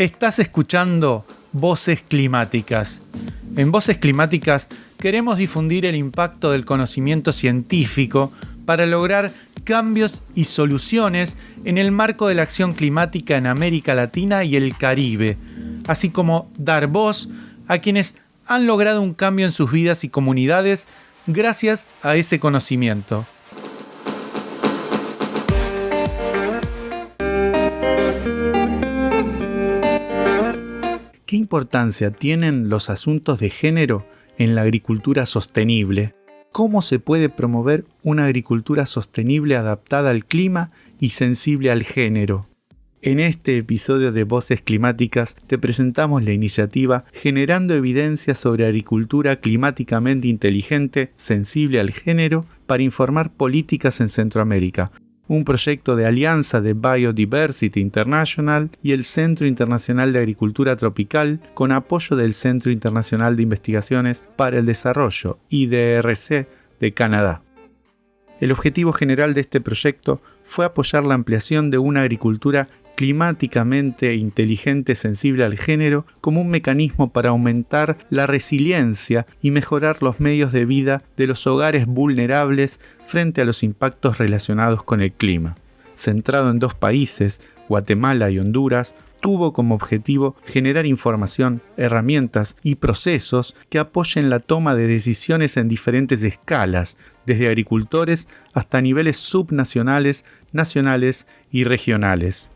Estás escuchando Voces Climáticas. En Voces Climáticas queremos difundir el impacto del conocimiento científico para lograr cambios y soluciones en el marco de la acción climática en América Latina y el Caribe, así como dar voz a quienes han logrado un cambio en sus vidas y comunidades gracias a ese conocimiento. ¿Qué importancia tienen los asuntos de género en la agricultura sostenible? ¿Cómo se puede promover una agricultura sostenible adaptada al clima y sensible al género? En este episodio de Voces Climáticas te presentamos la iniciativa Generando Evidencia sobre Agricultura Climáticamente Inteligente, Sensible al Género para informar políticas en Centroamérica, un proyecto de alianza de Biodiversity International y el Centro Internacional de Agricultura Tropical con apoyo del Centro Internacional de Investigaciones para el Desarrollo, IDRC, de Canadá. El objetivo general de este proyecto fue apoyar la ampliación de una agricultura climáticamente inteligente sensible al género como un mecanismo para aumentar la resiliencia y mejorar los medios de vida de los hogares vulnerables frente a los impactos relacionados con el clima. Centrado en 2 países, Guatemala y Honduras, tuvo como objetivo generar información, herramientas y procesos que apoyen la toma de decisiones en diferentes escalas, desde agricultores hasta niveles subnacionales, nacionales y regionales.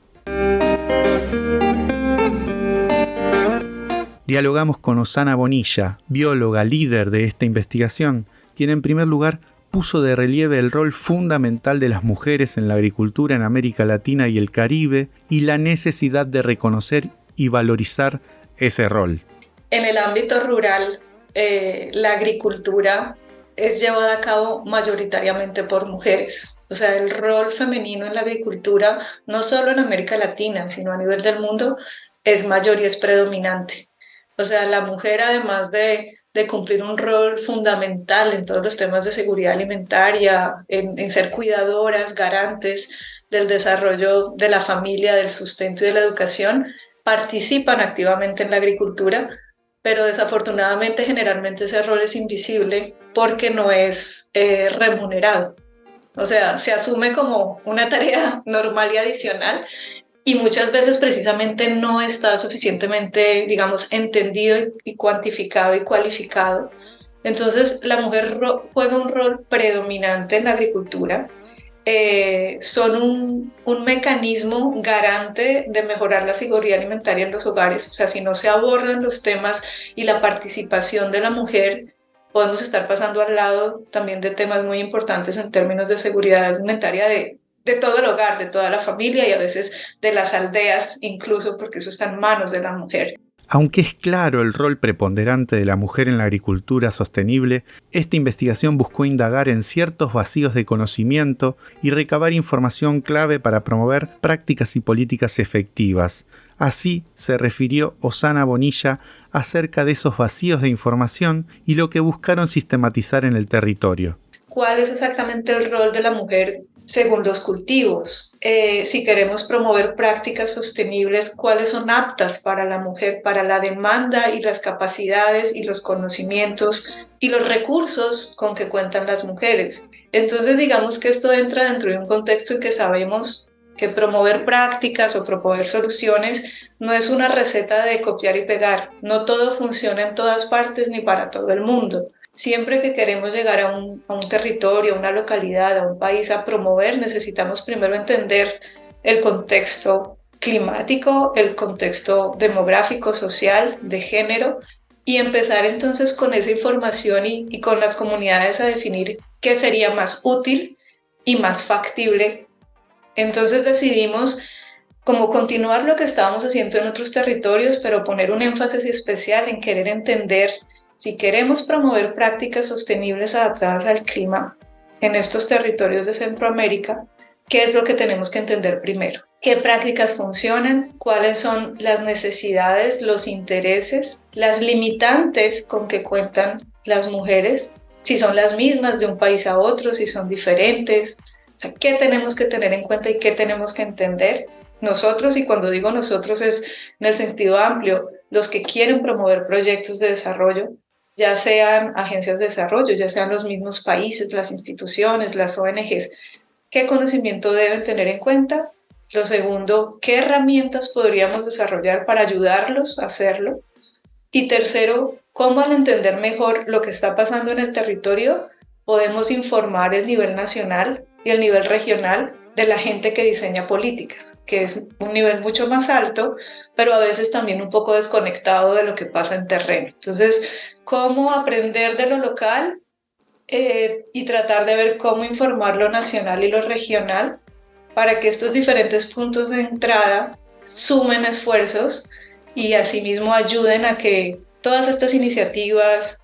Dialogamos con Osana Bonilla, bióloga líder de esta investigación, quien en primer lugar puso de relieve el rol fundamental de las mujeres en la agricultura en América Latina y el Caribe y la necesidad de reconocer y valorizar ese rol. En el ámbito rural, la agricultura es llevada a cabo mayoritariamente por mujeres. O sea, el rol femenino en la agricultura, no solo en América Latina, sino a nivel del mundo, es mayor y es predominante. O sea, la mujer, además de cumplir un rol fundamental en todos los temas de seguridad alimentaria, en ser cuidadoras, garantes del desarrollo de la familia, del sustento y de la educación, participan activamente en la agricultura, pero desafortunadamente generalmente ese rol es invisible porque no es remunerado. O sea, se asume como una tarea normal y adicional y muchas veces precisamente no está suficientemente, digamos, entendido y cuantificado y cualificado. Entonces, la mujer juega un rol predominante en la agricultura. Son un mecanismo garante de mejorar la seguridad alimentaria en los hogares. O sea, si no se abordan los temas y la participación de la mujer, podemos estar pasando al lado también de temas muy importantes en términos de seguridad alimentaria de todo el hogar, de toda la familia y a veces de las aldeas incluso, porque eso está en manos de la mujer. Aunque es claro el rol preponderante de la mujer en la agricultura sostenible, esta investigación buscó indagar en ciertos vacíos de conocimiento y recabar información clave para promover prácticas y políticas efectivas. Así se refirió Osana Bonilla acerca de esos vacíos de información y lo que buscaron sistematizar en el territorio. ¿Cuál es exactamente el rol de la mujer según los cultivos? Si queremos promover prácticas sostenibles, ¿cuáles son aptas para la mujer, para la demanda y las capacidades y los conocimientos y los recursos con que cuentan las mujeres? Entonces, digamos que esto entra dentro de un contexto en que sabemos que promover prácticas o proponer soluciones no es una receta de copiar y pegar. No todo funciona en todas partes ni para todo el mundo. Siempre que queremos llegar a un territorio, a una localidad, a un país a promover, necesitamos primero entender el contexto climático, el contexto demográfico, social, de género, y empezar entonces con esa información y con las comunidades a definir qué sería más útil y más factible. Entonces decidimos como continuar lo que estábamos haciendo en otros territorios, pero poner un énfasis especial en querer entender si queremos promover prácticas sostenibles adaptadas al clima en estos territorios de Centroamérica, ¿qué es lo que tenemos que entender primero? ¿Qué prácticas funcionan? ¿Cuáles son las necesidades, los intereses, las limitantes con que cuentan las mujeres? Si son las mismas de un país a otro, si son diferentes. O sea, ¿qué tenemos que tener en cuenta y qué tenemos que entender? nosotros, y cuando digo nosotros es en el sentido amplio, los que quieren promover proyectos de desarrollo, ya sean agencias de desarrollo, ya sean los mismos países, las instituciones, las ONGs, ¿qué conocimiento deben tener en cuenta? Lo segundo, ¿qué herramientas podríamos desarrollar para ayudarlos a hacerlo? Y tercero, ¿cómo al entender mejor lo que está pasando en el territorio podemos informar el nivel nacional y el nivel regional de la gente que diseña políticas, que es un nivel mucho más alto, pero a veces también un poco desconectado de lo que pasa en terreno? Entonces, ¿cómo aprender de lo local y tratar de ver cómo informar lo nacional y lo regional para que estos diferentes puntos de entrada sumen esfuerzos y asimismo ayuden a que todas estas iniciativas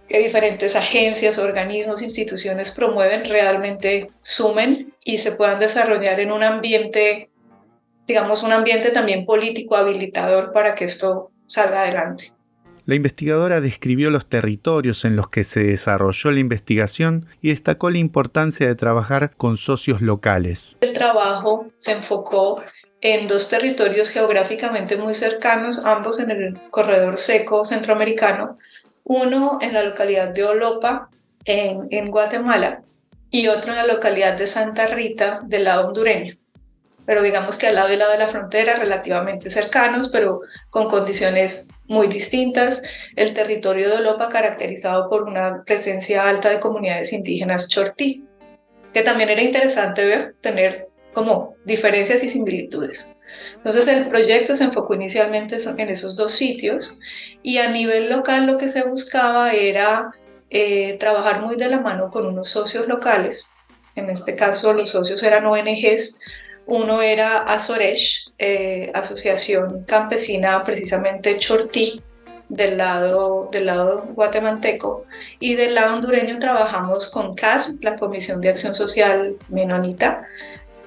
que diferentes agencias, organismos, instituciones promueven realmente sumen y se puedan desarrollar en un ambiente, digamos, un ambiente también político habilitador para que esto salga adelante? La investigadora describió los territorios en los que se desarrolló la investigación y destacó la importancia de trabajar con socios locales. El trabajo se enfocó en dos territorios geográficamente muy cercanos, ambos en el corredor seco centroamericano, uno en la localidad de Olopa, en Guatemala, y otro en la localidad de Santa Rita, del lado hondureño. Pero digamos que al lado y lado de la frontera, relativamente cercanos, pero con condiciones muy distintas. El territorio de Olopa caracterizado por una presencia alta de comunidades indígenas chortí, que también era interesante ver, tener como diferencias y similitudes. Entonces el proyecto se enfocó inicialmente en esos dos sitios y a nivel local lo que se buscaba era trabajar muy de la mano con unos socios locales. En este caso los socios eran ONGs. Uno era Azoresh, Asociación Campesina precisamente Chortí, del lado guatemalteco, y del lado hondureño trabajamos con CASM, la Comisión de Acción Social Menonita,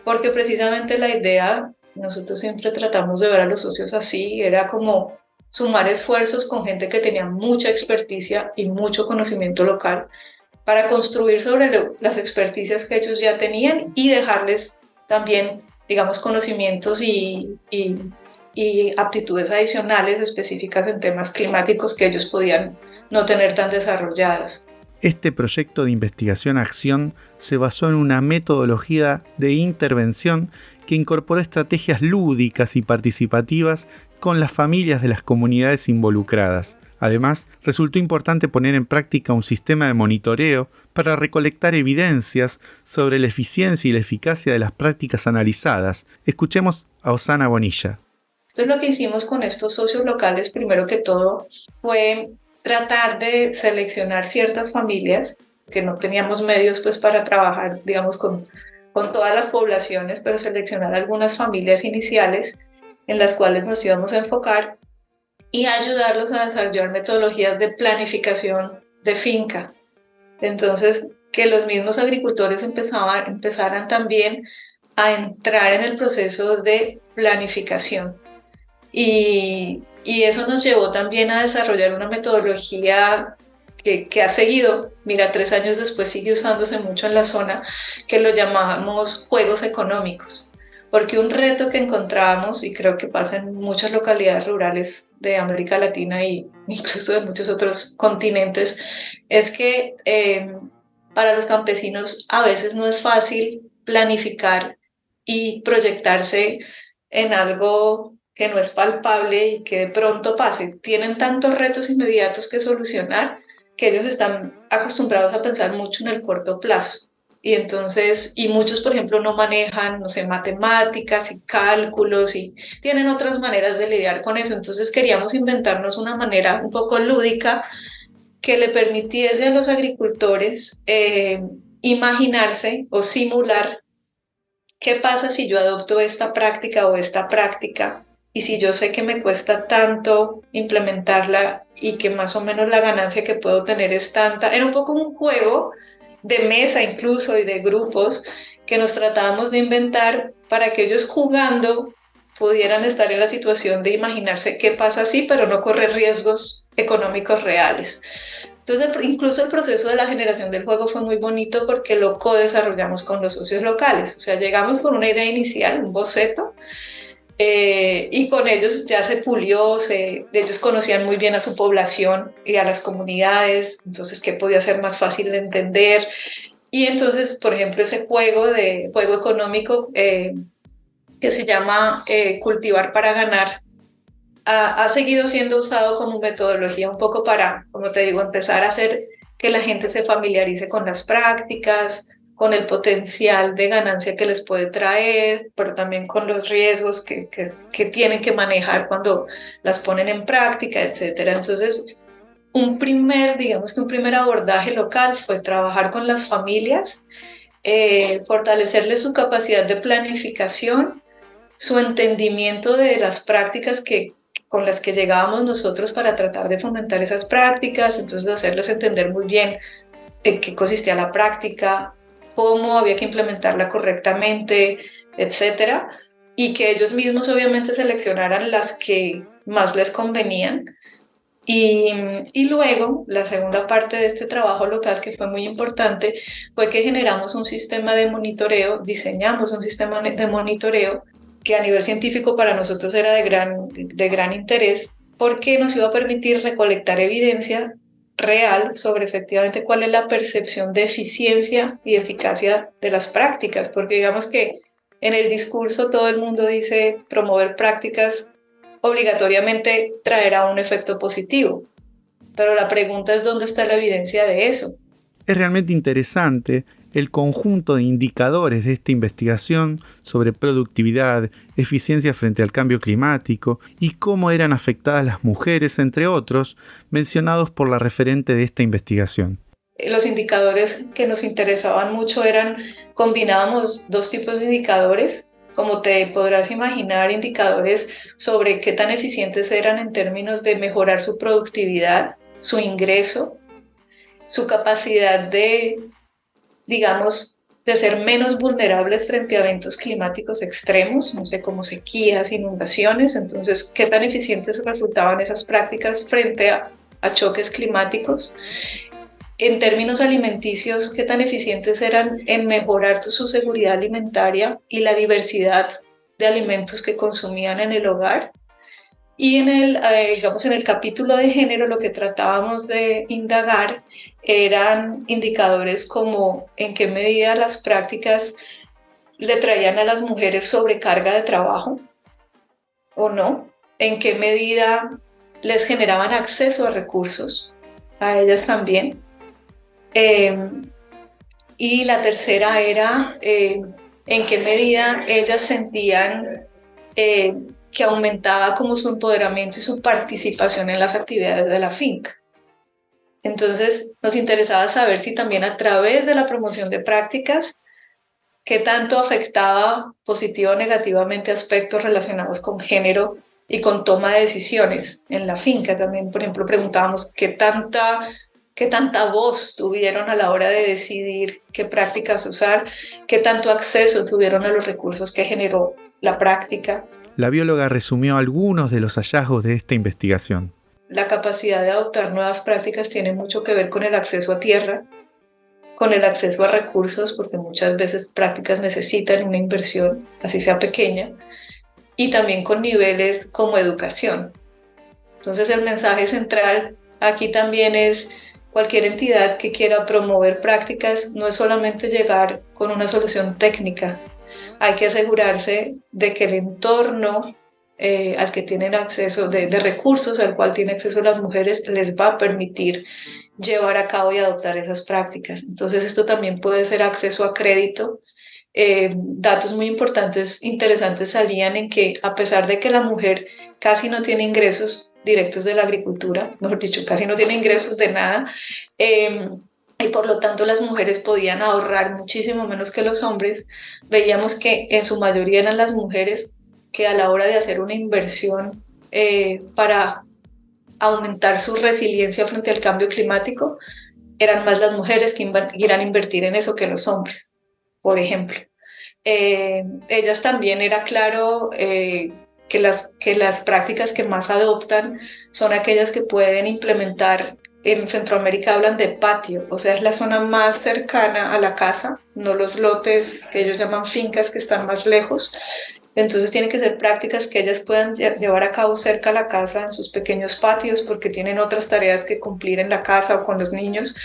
porque precisamente la idea, nosotros siempre tratamos de ver a los socios así, era como sumar esfuerzos con gente que tenía mucha experticia y mucho conocimiento local para construir sobre las experticias que ellos ya tenían y dejarles también, digamos, conocimientos y aptitudes adicionales específicas en temas climáticos que ellos podían no tener tan desarrolladas. Este proyecto de investigación-acción se basó en una metodología de intervención que incorporó estrategias lúdicas y participativas con las familias de las comunidades involucradas. Además, resultó importante poner en práctica un sistema de monitoreo para recolectar evidencias sobre la eficiencia y la eficacia de las prácticas analizadas. Escuchemos a Osana Bonilla. Entonces lo que hicimos con estos socios locales, primero que todo, fue tratar de seleccionar ciertas familias, que no teníamos medios pues para trabajar, digamos, con todas las poblaciones, pero seleccionar algunas familias iniciales en las cuales nos íbamos a enfocar y ayudarlos a desarrollar metodologías de planificación de finca. Entonces, que los mismos agricultores empezaran también a entrar en el proceso de planificación. Y eso nos llevó también a desarrollar una metodología que ha seguido, mira, 3 años después sigue usándose mucho en la zona, que lo llamamos juegos económicos. Porque un reto que encontramos, y creo que pasa en muchas localidades rurales de América Latina e incluso de muchos otros continentes, es que para los campesinos a veces no es fácil planificar y proyectarse en algo que no es palpable y que de pronto pase. Tienen tantos retos inmediatos que solucionar que ellos están acostumbrados a pensar mucho en el corto plazo. Y entonces, y muchos, por ejemplo, no manejan, no sé, matemáticas y cálculos y tienen otras maneras de lidiar con eso. Entonces queríamos inventarnos una manera un poco lúdica que le permitiese a los agricultores imaginarse o simular qué pasa si yo adopto esta práctica o esta práctica y si yo sé que me cuesta tanto implementarla y que más o menos la ganancia que puedo tener es tanta. Era un poco un juego de mesa incluso y de grupos que nos tratábamos de inventar para que ellos jugando pudieran estar en la situación de imaginarse qué pasa así, pero no correr riesgos económicos reales. Entonces, incluso el proceso de la generación del juego fue muy bonito porque lo co-desarrollamos con los socios locales. O sea, llegamos con una idea inicial, un boceto, Y con ellos ya se pulió, ellos conocían muy bien a su población y a las comunidades, entonces qué podía ser más fácil de entender. Y entonces, por ejemplo, ese juego económico que se llama Cultivar para Ganar, ha seguido siendo usado como metodología un poco para, como te digo, empezar a hacer que la gente se familiarice con las prácticas, con el potencial de ganancia que les puede traer, pero también con los riesgos que tienen que manejar cuando las ponen en práctica, etcétera. Entonces, digamos que un primer abordaje local fue trabajar con las familias, fortalecerles su capacidad de planificación, su entendimiento de las prácticas con las que llegábamos nosotros para tratar de fomentar esas prácticas, entonces hacerles entender muy bien en qué consistía la práctica, cómo había que implementarla correctamente, etcétera, y que ellos mismos obviamente seleccionaran las que más les convenían. Y, y luego, la segunda parte de este trabajo local, que fue muy importante, fue que generamos un sistema de monitoreo, diseñamos un sistema de monitoreo que a nivel científico para nosotros era de gran interés, porque nos iba a permitir recolectar evidencia real sobre efectivamente cuál es la percepción de eficiencia y eficacia de las prácticas, porque digamos que en el discurso todo el mundo dice promover prácticas obligatoriamente traerá un efecto positivo, pero la pregunta es dónde está la evidencia de eso. Es realmente interesante el conjunto de indicadores de esta investigación sobre productividad, eficiencia frente al cambio climático y cómo eran afectadas las mujeres, entre otros, mencionados por la referente de esta investigación. Los indicadores que nos interesaban mucho combinábamos dos tipos de indicadores, como te podrás imaginar, indicadores sobre qué tan eficientes eran en términos de mejorar su productividad, su ingreso, su capacidad digamos, de ser menos vulnerables frente a eventos climáticos extremos, no sé, como sequías, inundaciones. Entonces, qué tan eficientes resultaban esas prácticas frente a choques climáticos. En términos alimenticios, qué tan eficientes eran en mejorar su seguridad alimentaria y la diversidad de alimentos que consumían en el hogar. Y digamos, en el capítulo de género lo que tratábamos de indagar eran indicadores como en qué medida las prácticas le traían a las mujeres sobrecarga de trabajo o no, en qué medida les generaban acceso a recursos, a ellas también. Y la tercera era en qué medida ellas sentían que aumentaba como su empoderamiento y su participación en las actividades de la finca. Entonces nos interesaba saber si también a través de la promoción de prácticas, qué tanto afectaba positiva o negativamente aspectos relacionados con género y con toma de decisiones en la finca. También, por ejemplo, preguntábamos qué tanta voz tuvieron a la hora de decidir qué prácticas usar, qué tanto acceso tuvieron a los recursos que generó la práctica. La bióloga resumió algunos de los hallazgos de esta investigación. La capacidad de adoptar nuevas prácticas tiene mucho que ver con el acceso a tierra, con el acceso a recursos, porque muchas veces prácticas necesitan una inversión, así sea pequeña, y también con niveles como educación. Entonces el mensaje central aquí también es cualquier entidad que quiera promover prácticas no es solamente llegar con una solución técnica, hay que asegurarse de que el entorno al que tienen acceso, de recursos al cual tienen acceso las mujeres, les va a permitir llevar a cabo y adoptar esas prácticas. Entonces esto también puede ser acceso a crédito. Datos muy importantes, interesantes salían en que a pesar de que la mujer casi no tiene ingresos directos de la agricultura, mejor dicho, casi no tiene ingresos de nada, y por lo tanto las mujeres podían ahorrar muchísimo menos que los hombres, veíamos que en su mayoría eran las mujeres que a la hora de hacer una inversión para aumentar su resiliencia frente al cambio climático, eran más las mujeres que iban a invertir en eso que los hombres, por ejemplo. Ellas también era claro que las prácticas que más adoptan son aquellas que pueden implementar. En Centroamérica hablan de patio, o sea, es la zona más cercana a la casa, no los lotes que ellos llaman fincas que están más lejos, Entonces tienen que ser prácticas que ellas puedan llevar a cabo cerca a la casa, en sus pequeños patios, porque tienen otras tareas que cumplir en la casa o con los niños,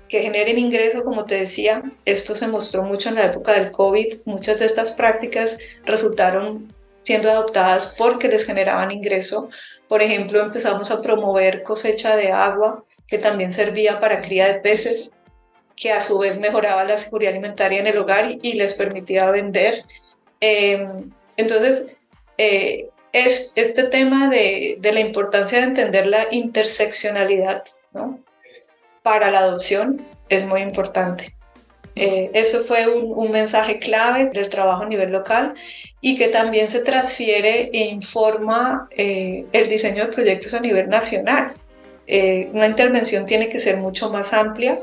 que generen ingreso, como te decía. Esto se mostró mucho en la época del COVID. Muchas de estas prácticas resultaron siendo adoptadas porque les generaban ingreso. Por ejemplo, empezamos a promover cosecha de agua, que también servía para cría de peces, que a su vez mejoraba la seguridad alimentaria en el hogar y les permitía vender. Entonces, es este tema de la importancia de entender la interseccionalidad, ¿no?, para la adopción es muy importante. Eso fue un mensaje clave del trabajo a nivel local y que también se transfiere e informa el diseño de proyectos a nivel nacional. Una intervención tiene que ser mucho más amplia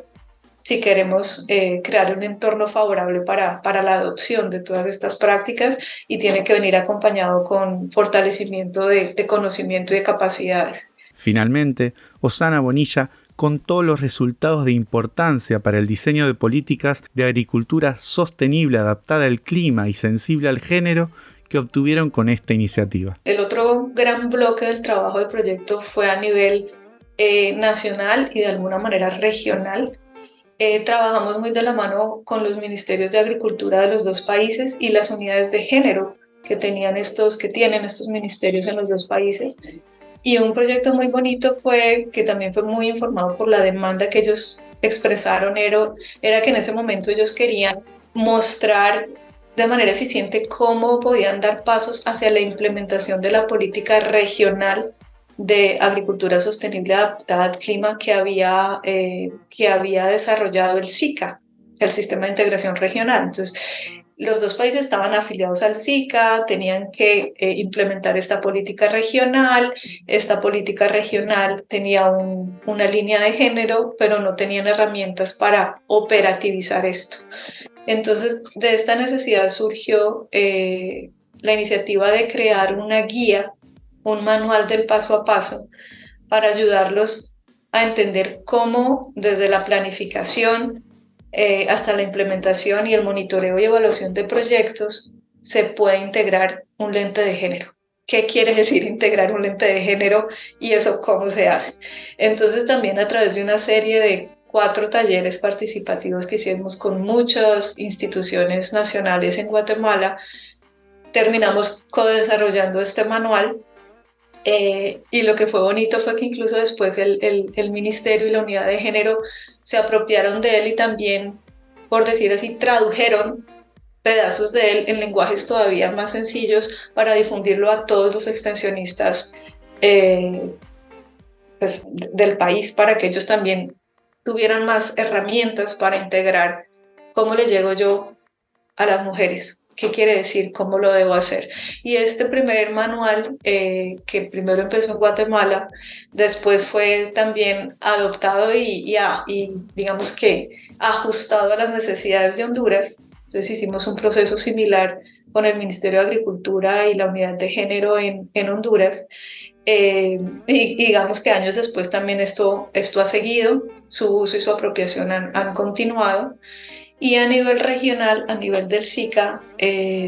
si queremos crear un entorno favorable para la adopción de todas estas prácticas, y tiene que venir acompañado con fortalecimiento de conocimiento y de capacidades. Finalmente, Osana Bonilla contó los resultados de importancia para el diseño de políticas de agricultura sostenible, adaptada al clima y sensible al género que obtuvieron con esta iniciativa. El otro gran bloque del trabajo del proyecto fue a nivel nacional y de alguna manera regional. Trabajamos muy de la mano con los ministerios de Agricultura de los dos países y las unidades de género que tienen estos ministerios en los dos países. Y un proyecto muy bonito que también fue muy informado por la demanda que ellos expresaron, era que en ese momento ellos querían mostrar de manera eficiente cómo podían dar pasos hacia la implementación de la política regional de agricultura sostenible adaptada al clima que había desarrollado el SICA, el Sistema de Integración Regional. Entonces, los dos países estaban afiliados al SICA, tenían que implementar esta política regional. Esta política regional tenía una línea de género, pero no tenían herramientas para operativizar esto. Entonces, de esta necesidad surgió la iniciativa de crear una guía, un manual del paso a paso, para ayudarlos a entender cómo desde la planificación hasta la implementación y el monitoreo y evaluación de proyectos se puede integrar un lente de género. ¿Qué quiere decir integrar un lente de género y eso cómo se hace? Entonces también a través de una serie de 4 talleres participativos que hicimos con muchas instituciones nacionales en Guatemala, terminamos co-desarrollando este manual. Y lo que fue bonito fue que incluso después el ministerio y la unidad de género se apropiaron de él y también, por decir así, tradujeron pedazos de él en lenguajes todavía más sencillos para difundirlo a todos los extensionistas pues, del país, para que ellos también tuvieran más herramientas para integrar cómo le llego yo a las mujeres. ¿Qué quiere decir? ¿Cómo lo debo hacer? Y este primer manual, que primero empezó en Guatemala, después fue también adoptado y digamos que ajustado a las necesidades de Honduras. Entonces hicimos un proceso similar con el Ministerio de Agricultura y la Unidad de Género en Honduras. Y digamos que años después también esto ha seguido, su uso y su apropiación han continuado. Y a nivel regional, a nivel del SICA,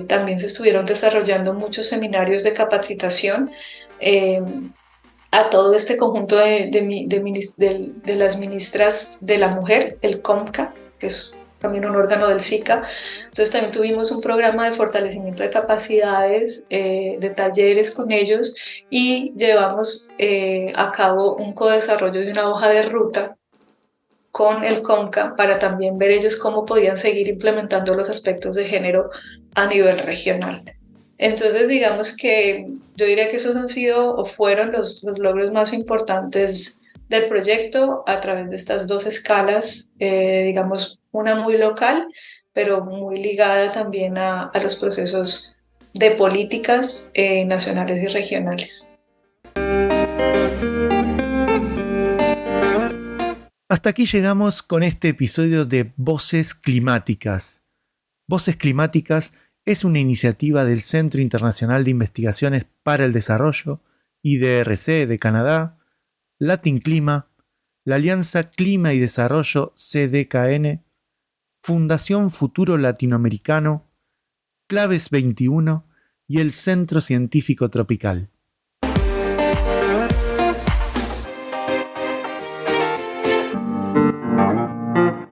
también se estuvieron desarrollando muchos seminarios de capacitación a todo este conjunto de las ministras de la mujer, el COMCA, que es también un órgano del SICA. Entonces también tuvimos un programa de fortalecimiento de capacidades, de talleres con ellos, y llevamos a cabo un co-desarrollo de una hoja de ruta con el COMCA para también ver ellos cómo podían seguir implementando los aspectos de género a nivel regional. Entonces, digamos que yo diría que esos han sido o fueron los logros más importantes del proyecto a través de estas 2 escalas, digamos, una muy local, pero muy ligada también a los procesos de políticas nacionales y regionales. Hasta aquí llegamos con este episodio de Voces Climáticas. Voces Climáticas es una iniciativa del Centro Internacional de Investigaciones para el Desarrollo, IDRC de Canadá, Latin Clima, la Alianza Clima y Desarrollo CDKN, Fundación Futuro Latinoamericano, Claves 21 y el Centro Científico Tropical.